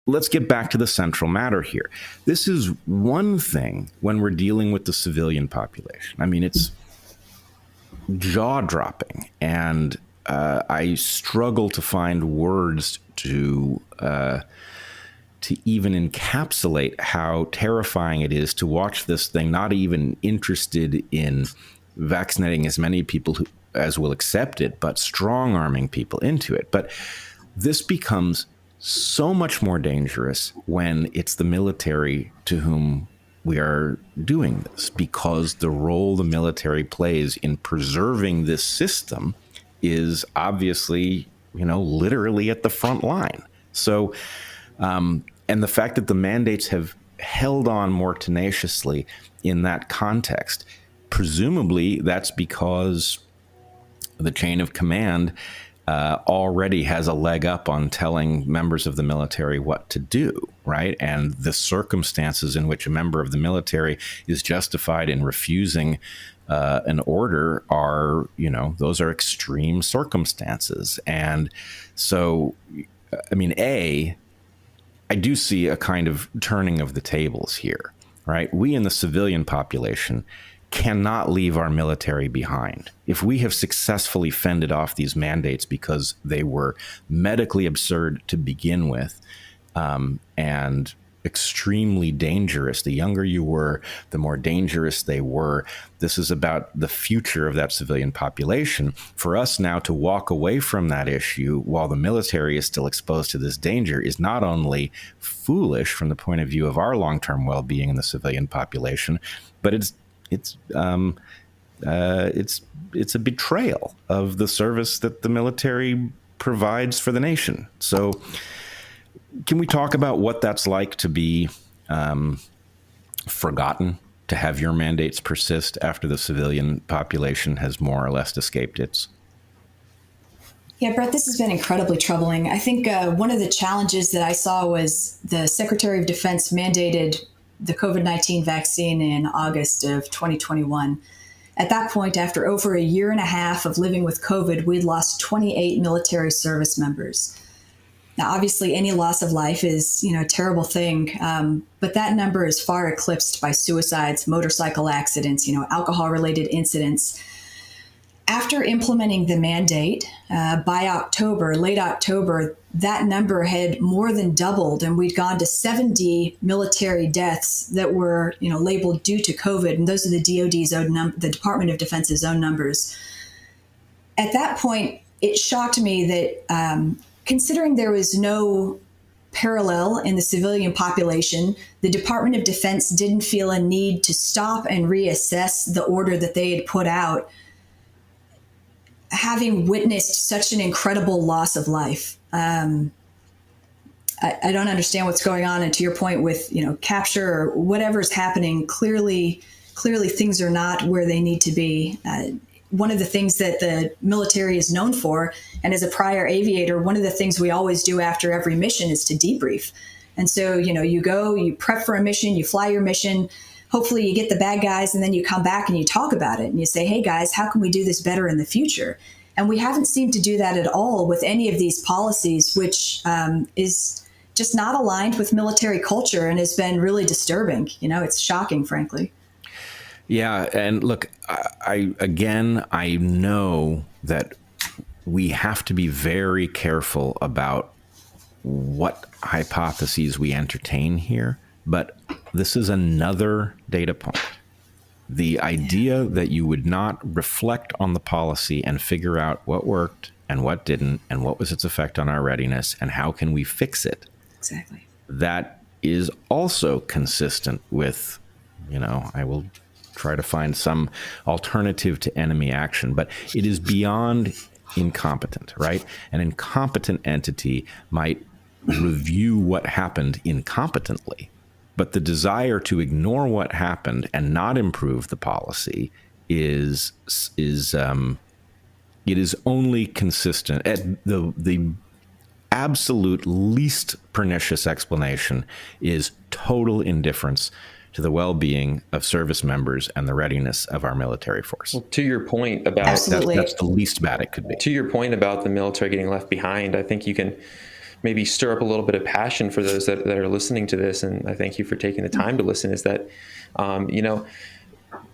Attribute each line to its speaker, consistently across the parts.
Speaker 1: let's get back to the central matter here. This is one thing when we're dealing with the civilian population. I mean, it's jaw-dropping, and I struggle to find words to even encapsulate how terrifying it is to watch this thing, not even interested in vaccinating as many people as will accept it, but strong-arming people into it. But this becomes so much more dangerous when it's the military to whom we are doing this, because the role the military plays in preserving this system is obviously, literally at the front line. So, and the fact that the mandates have held on more tenaciously in that context, presumably that's because the chain of command already has a leg up on telling members of the military what to do, right? And the circumstances in which a member of the military is justified in refusing an order are, those are extreme circumstances. And so, I mean, I do see a kind of turning of the tables here, right? We in the civilian population cannot leave our military behind. If we have successfully fended off these mandates because they were medically absurd to begin with, and extremely dangerous, the younger you were, the more dangerous they were. This is about the future of that civilian population. For us now to walk away from that issue while the military is still exposed to this danger is not only foolish from the point of view of our long-term well-being in the civilian population, but it's a betrayal of the service that the military provides for the nation. So can we talk about what that's like to be forgotten, to have your mandates persist after the civilian population has more or less escaped its?
Speaker 2: Yeah, Brett, this has been incredibly troubling. I think one of the challenges that I saw was the Secretary of Defense mandated the COVID-19 vaccine in August of 2021. At that point, after over a year and a half of living with COVID, we'd lost 28 military service members. Now, obviously, any loss of life is, a terrible thing, but that number is far eclipsed by suicides, motorcycle accidents, alcohol-related incidents. After implementing the mandate, by October, late October, that number had more than doubled, and we'd gone to 70 military deaths that were, labeled due to COVID, and those are the DoD's own the Department of Defense's own numbers. At that point, it shocked me that considering there was no parallel in the civilian population, the Department of Defense didn't feel a need to stop and reassess the order that they had put out, having witnessed such an incredible loss of life. I don't understand what's going on. And to your point with, capture or whatever's happening, clearly things are not where they need to be. One of the things that the military is known for, and as a prior aviator, one of the things we always do after every mission is to debrief. And so, you go, you prep for a mission, you fly your mission, hopefully you get the bad guys, and then you come back and you talk about it and you say, hey guys, how can we do this better in the future? And we haven't seemed to do that at all with any of these policies, which is just not aligned with military culture and has been really disturbing. It's shocking, frankly.
Speaker 1: Yeah. And look, I know that we have to be very careful about what hypotheses we entertain here, but this is another data point. The idea that you would not reflect on the policy and figure out what worked and what didn't and what was its effect on our readiness and how can we fix it.
Speaker 2: Exactly.
Speaker 1: That is also consistent with, I will try to find some alternative to enemy action, but it is beyond incompetent, right? An incompetent entity might review what happened incompetently, but the desire to ignore what happened and not improve the policy is only consistent. At the absolute least pernicious explanation is total indifference to the well-being of service members and the readiness of our military force.
Speaker 3: Well, to your point about
Speaker 2: Absolutely.
Speaker 1: That's the least bad it could be.
Speaker 3: To your point about the military getting left behind, I think you can maybe stir up a little bit of passion for those that are listening to this, and I thank you for taking the time to listen, is that,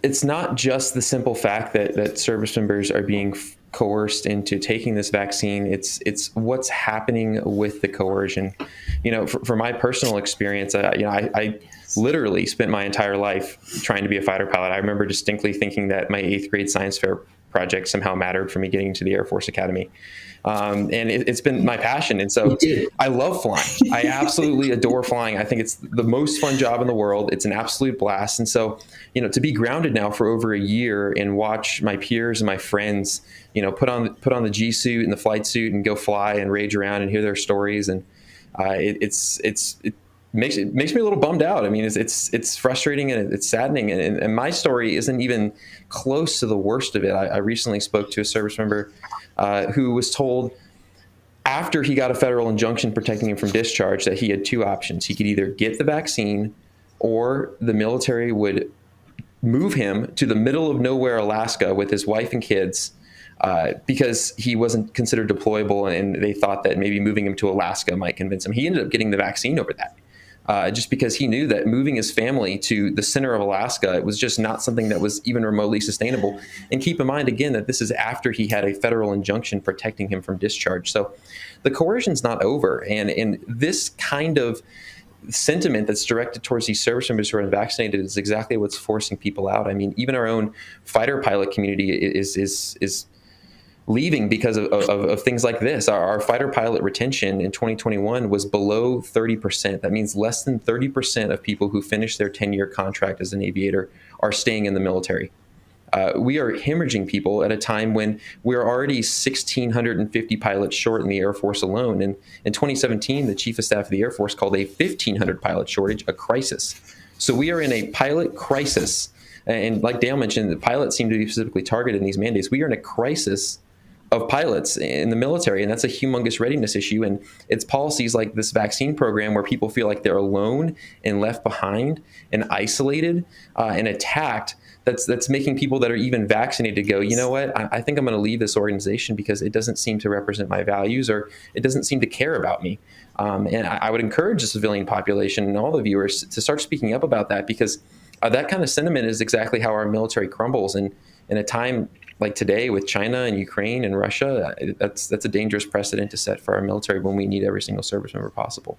Speaker 3: it's not just the simple fact that service members are being coerced into taking this vaccine. It's what's happening with the coercion. For my personal experience, I literally spent my entire life trying to be a fighter pilot. I remember distinctly thinking that my 8th grade science fair project somehow mattered for me getting into the Air Force Academy. And it's been my passion. And so I love flying. I absolutely adore flying. I think it's the most fun job in the world. It's an absolute blast. And so, to be grounded now for over a year and watch my peers and my friends, put on the G suit and the flight suit and go fly and rage around and hear their stories. And it makes me a little bummed out. I mean, it's frustrating and it's saddening. And my story isn't even close to the worst of it. I recently spoke to a service member who was told after he got a federal injunction protecting him from discharge that he had two options. He could either get the vaccine or the military would move him to the middle of nowhere, Alaska, with his wife and kids, because he wasn't considered deployable, and they thought that maybe moving him to Alaska might convince him. He ended up getting the vaccine over that. Just because he knew that moving his family to the center of Alaska, it was just not something that was even remotely sustainable. And keep in mind, again, that this is after he had a federal injunction protecting him from discharge. So the coercion's not over. And this kind of sentiment that's directed towards these service members who are unvaccinated is exactly what's forcing people out. I mean, even our own fighter pilot community is leaving because of things like this. Our fighter pilot retention in 2021 was below 30%. That means less than 30% of people who finish their 10-year contract as an aviator are staying in the military. We are hemorrhaging people at a time when we're already 1,650 pilots short in the Air Force alone. And in 2017, the Chief of Staff of the Air Force called a 1,500 pilot shortage a crisis. So we are in a pilot crisis. And like Dale mentioned, the pilots seem to be specifically targeted in these mandates. We are in a crisis of pilots in the military, and that's a humongous readiness issue. And it's policies like this vaccine program where people feel like they're alone and left behind and isolated and attacked. That's making people that are even vaccinated go, you know what, I think I'm going to leave this organization because it doesn't seem to represent my values, or it doesn't seem to care about me. And I would encourage the civilian population and all the viewers to start speaking up about that, because that kind of sentiment is exactly how our military crumbles. And in a time like today with China and Ukraine and Russia, that's a dangerous precedent to set for our military when we need every single service member possible.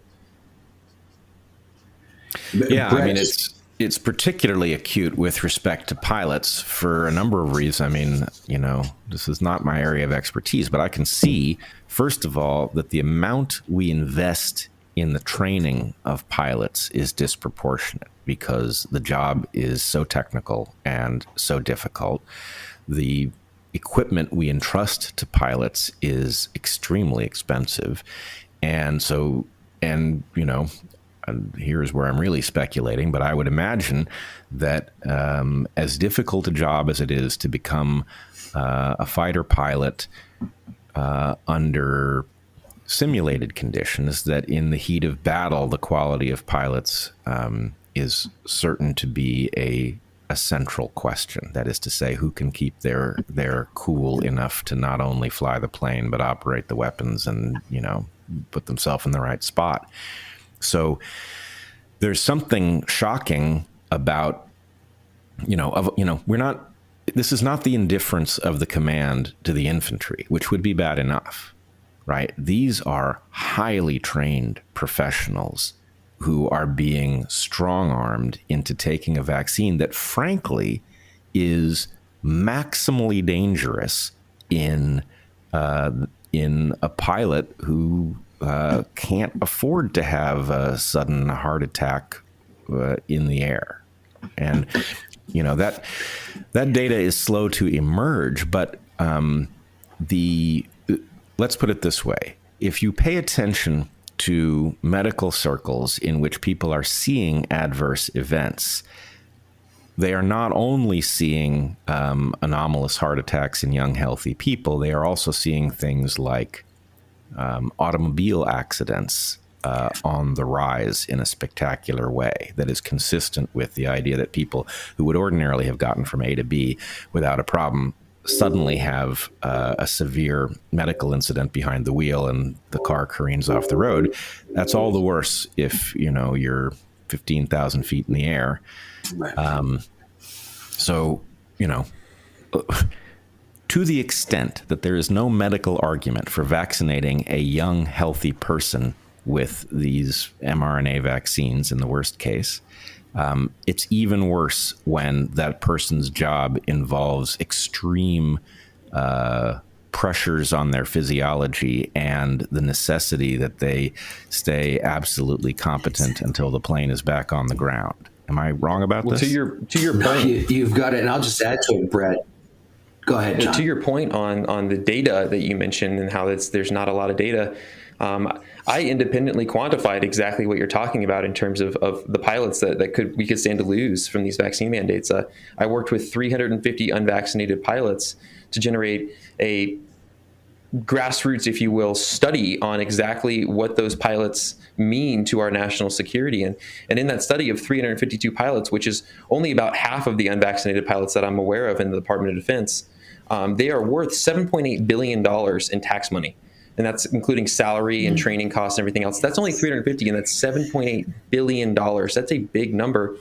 Speaker 1: Yeah, I mean, it's particularly acute with respect to pilots for a number of reasons. I mean, this is not my area of expertise, but I can see, first of all, that the amount we invest in the training of pilots is disproportionate because the job is so technical and so difficult. The equipment we entrust to pilots is extremely expensive. And here's where I'm really speculating, but I would imagine that as difficult a job as it is to become a fighter pilot under simulated conditions, that in the heat of battle, the quality of pilots is certain to be a central question. That is to say, who can keep their cool enough to not only fly the plane, but operate the weapons and, put themselves in the right spot. So there's something shocking about, this is not the indifference of the command to the infantry, which would be bad enough, right? These are highly trained professionals who are being strong-armed into taking a vaccine that, frankly, is maximally dangerous in a pilot who can't afford to have a sudden heart attack in the air. And, that data is slow to emerge, but let's put it this way. If you pay attention to medical circles in which people are seeing adverse events, they are not only seeing anomalous heart attacks in young, healthy people, they are also seeing things like automobile accidents on the rise in a spectacular way that is consistent with the idea that people who would ordinarily have gotten from A to B without a problem suddenly have a severe medical incident behind the wheel and the car careens off the road. That's all the worse if, you're 15,000 feet in the air.
Speaker 4: Right.
Speaker 1: So, to the extent that there is no medical argument for vaccinating a young, healthy person with these mRNA vaccines in the worst case, it's even worse when that person's job involves extreme pressures on their physiology and the necessity that they stay absolutely competent until the plane is back on the ground. Am I wrong about this?
Speaker 3: To your
Speaker 4: No,
Speaker 3: point,
Speaker 4: you've got it. And I'll just add to it, Bret. Go ahead, John.
Speaker 3: To your point on the data that you mentioned and how there's not a lot of data, I independently quantified exactly what you're talking about in terms of the pilots that we could stand to lose from these vaccine mandates. I worked with 350 unvaccinated pilots to generate a grassroots, if you will, study on exactly what those pilots mean to our national security. And in that study of 352 pilots, which is only about half of the unvaccinated pilots that I'm aware of in the Department of Defense, they are worth $7.8 billion in tax money. And that's including salary and training costs and everything else. That's only 350, and that's $7.8 billion. That's a big number.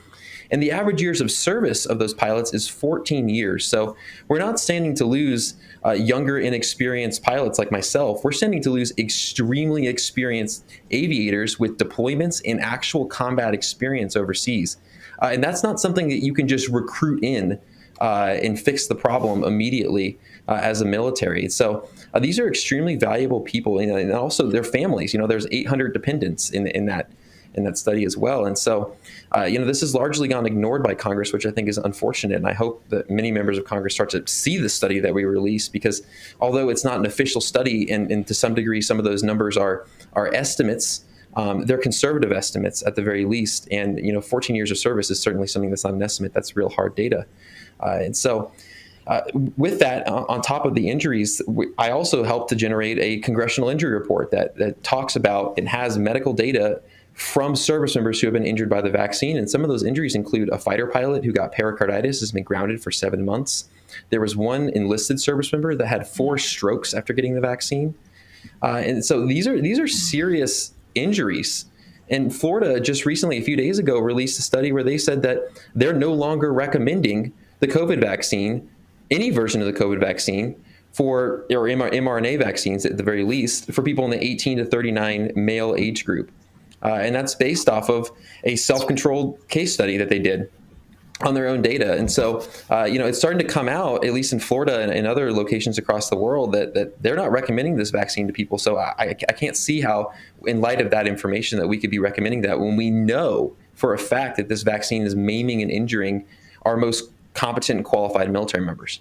Speaker 3: And the average years of service of those pilots is 14 years. So we're not standing to lose younger, inexperienced pilots like myself. We're standing to lose extremely experienced aviators with deployments and actual combat experience overseas. And that's not something that you can just recruit in and fix the problem immediately as a military. So these are extremely valuable people, and also their families. There's 800 dependents in that study as well. And so, this has largely gone ignored by Congress, which I think is unfortunate. And I hope that many members of Congress start to see the study that we released, because although it's not an official study, and to some degree, some of those numbers are estimates, they're conservative estimates at the very least. And, 14 years of service is certainly something that's not an estimate. That's real hard data. And so with that, on top of the injuries, I also helped to generate a congressional injury report that talks about and has medical data from service members who have been injured by the vaccine. And some of those injuries include a fighter pilot who got pericarditis, has been grounded for 7 months. There was one enlisted service member that had 4 strokes after getting the vaccine. And so these are serious injuries. And Florida just recently, a few days ago, released a study where they said that they're no longer recommending the COVID vaccine, any version of the COVID vaccine, or mRNA vaccines at the very least, for people in the 18 to 39 male age group. And that's based off of a self-controlled case study that they did on their own data. And so, it's starting to come out, at least in Florida and other locations across the world, that they're not recommending this vaccine to people. So I can't see how, in light of that information, that we could be recommending that when we know for a fact that this vaccine is maiming and injuring our most competent and qualified military members.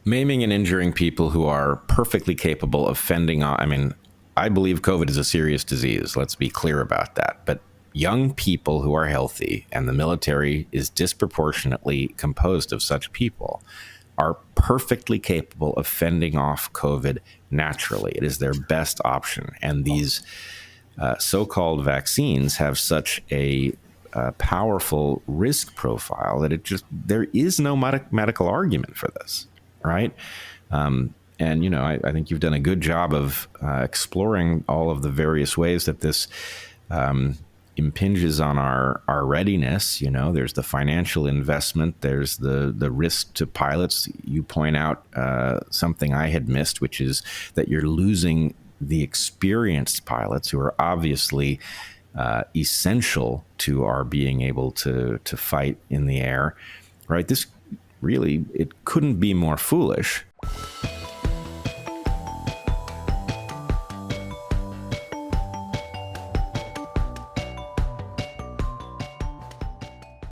Speaker 1: Maiming and injuring people who are perfectly capable of fending off. I mean, I believe COVID is a serious disease. Let's be clear about that. But young people who are healthy, and the military is disproportionately composed of such people, are perfectly capable of fending off COVID naturally. It is their best option. And these so-called vaccines have such a powerful risk profile that there is no medical argument for this, right? And, I think you've done a good job of exploring all of the various ways that this impinges on our readiness. There's the financial investment, there's the risk to pilots. You point out something I had missed, which is that you're losing the experienced pilots who are obviously essential to our being able to fight in the air, right? This really, it couldn't be more foolish.